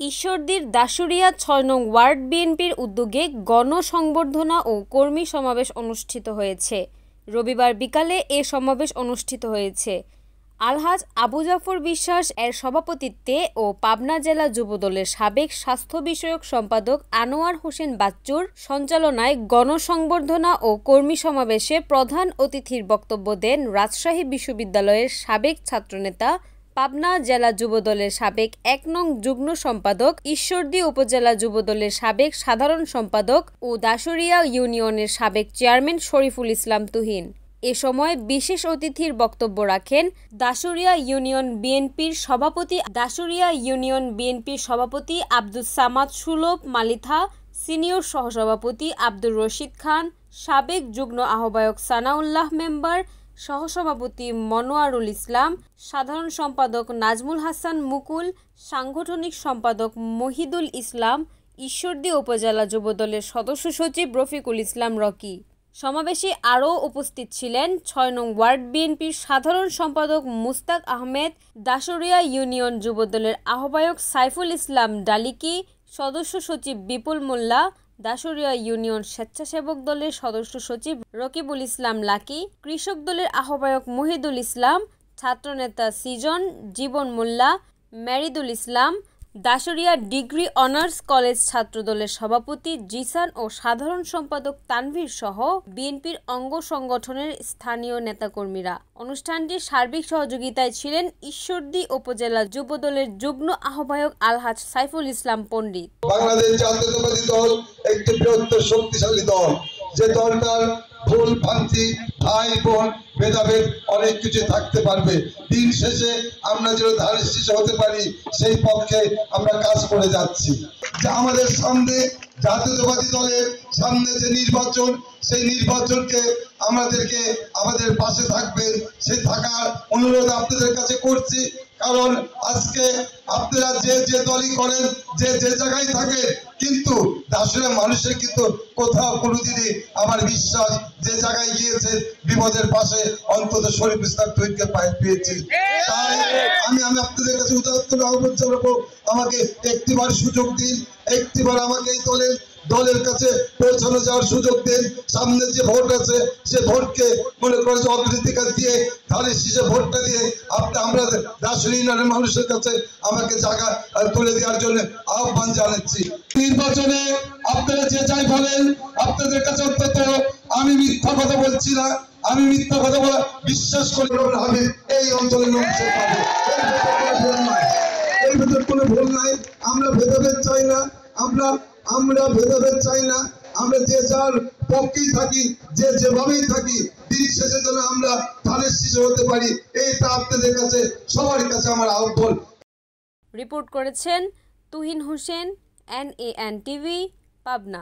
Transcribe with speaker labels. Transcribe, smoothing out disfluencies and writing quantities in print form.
Speaker 1: ঈশ্বরদীর দাশুরিয়া ৬ নং ওয়ার্ড বিএনপির উদ্যোগে গণসংবর্ধনা ও কর্মী সমাবেশ অনুষ্ঠিত হয়েছে। রবিবার বিকালে এ সমাবেশ অনুষ্ঠিত হয়েছে। আলহাজ আবু জাফর বিশ্বাস এর সভাপতিত্বে ও পাবনা জেলা যুবদলের সাবেক স্বাস্থ্য বিষয়ক সম্পাদক আনোয়ার হোসেন বাচ্চুর সঞ্চালনায় গণসংবর্ধনা ও কর্মী সমাবেশে প্রধান অতিথির বক্তব্য দেন রাজশাহী বিশ্ববিদ্যালয়ের সাবেক ছাত্রনেতা, পাবনা জেলা যুবদলের সাবেক ১ নং যুগ্ম সম্পাদক, ঈশ্বরদী উপজেলা যুবদলের সাবেক সাধারণ সম্পাদক ও দাশুরিয়া ইউনিয়নের সাবেক চেয়ারম্যান শরীফুল ইসলাম তুহিন। এ সময় বিশেষ অতিথির বক্তব্য রাখেন দাশুরিয়া ইউনিয়ন বিএনপির সভাপতি আব্দুস সামাদ সুলভ মালিথা, সিনিয়র সহসভাপতি আব্দুর রশিদ খান, সাবেক যুগ্ম আহ্বায়ক সানাউল্লাহ মেম্বার, সহসভাপতি মনোয়ারুল ইসলাম, সাধারণ সম্পাদক নাজমুল হাসান মুকুল, সাংগঠনিক সম্পাদক মহিদুল ইসলাম, ঈশ্বরদী উপজেলা যুবদলের সদস্য সচিব রফিকুল ইসলাম রকি। সমাবেশে আরও উপস্থিত ছিলেন ৬ নং ওয়ার্ড বিএনপির সাধারণ সম্পাদক মুস্তাক আহমেদ, দাশুরিয়া ইউনিয়ন যুবদলের আহ্বায়ক সাইফুল ইসলাম ডালিকি, সদস্য সচিব বিপুল মোল্লা, দাশুরিয়া ইউনিয়ন স্বেচ্ছাসেবক দলের সদস্য সচিব রকিবুল ইসলাম লাকি, কৃষক দলের আহ্বায়ক মহিদুল ইসলাম, ছাত্রনেতা সিজন, জীবন মোল্লা, মেরিদুল ইসলাম, দাশুরিয়া ডিগ্রি অনার্স কলেজ ছাত্রদলের সভাপতি জিসান ও সাধারণ সম্পাদক তানভীর সহ বিএনপির অঙ্গ সংগঠনের স্থানীয় নেতাকর্মীরা। অনুষ্ঠানটির সার্বিক সহযোগিতায় ছিলেন ঈশ্বরদী উপজেলা যুবদলের যুগ্ম আহ্বায়ক আলহাজ সাইফুল ইসলাম পণ্ডিত।
Speaker 2: বাংলাদেশ জাতীয়তাবাদী দল একটি বৃহত্তর শক্তিশালী দল, যে দলটার ভুল ভ্রান্তি, ভাই বোন ভেদাভেদ অনেক কিছু থাকতে পারবে, দিন শেষে আমরা যেন ধানের শীর্ষে হতে পারি সেই পক্ষে আমরা কাজ করে যাচ্ছি। যে আমাদের সামনে জাতীয়তাবাদী দলের সামনে যে নির্বাচন, সেই নির্বাচনকে আমাদেরকে আমাদের পাশে থাকবেন সে থাকার অনুরোধ আপনাদের কাছে করছি। কারণ আজকে আপনারা যে দলই করেন, যে জায়গায় থাকে, কিন্তু দাশুরিয়া মানুষের কিন্তু কোথাও কোনোদিনই আমার বিশ্বাস যে জায়গায় গিয়েছে বিপদের পাশে অন্তত শরীফ ইসলাম তুহিনকে পেয়েছি। তাই আমি আপনাদের কাছে উদাত্ত আহ্বান জানাবো, আমাকে একটিবার সুযোগ দিন, একটিবার আমাকে এই দলের কাছে পৌঁছানো যাওয়ার সুযোগ দেন। সামনে যে ভোট আছে সে ভোটকে মনে করে যে অগ্রাধিকার দিয়ে ধানের শীষে ভোটটা দিয়ে আমরা দাশুরিয়া মানুষের কাছে আমাকে জায়গা তুলে দেওয়ার জন্য আহ্বান জানাচ্ছি। নির্বাচনে আপনারা যে যাই বলেন, আপনাদের কাছে অন্তত আমি মিথ্যা কথা বলছি না, আমি মিথ্যা কথা বলা বিশ্বাস করি। আমি এই অঞ্চলের মানুষের পাবো, এর ভিতরে কোনো ভুল নাই। আমরা ভেদাভেদ চাই না, আমরা ভেদাভেদ চাই না। আমরা যে যার পক্ষেই থাকি, যেভাবেই থাকি, দিন শেষে যেন আমরা ধানের শীষে হতে পারি, এইটা আপনাদের কাছে সবার কাছে আমার আহ্বান।
Speaker 1: রিপোর্ট করেছেন তুহিন হোসেন, NAN TV, পাবনা।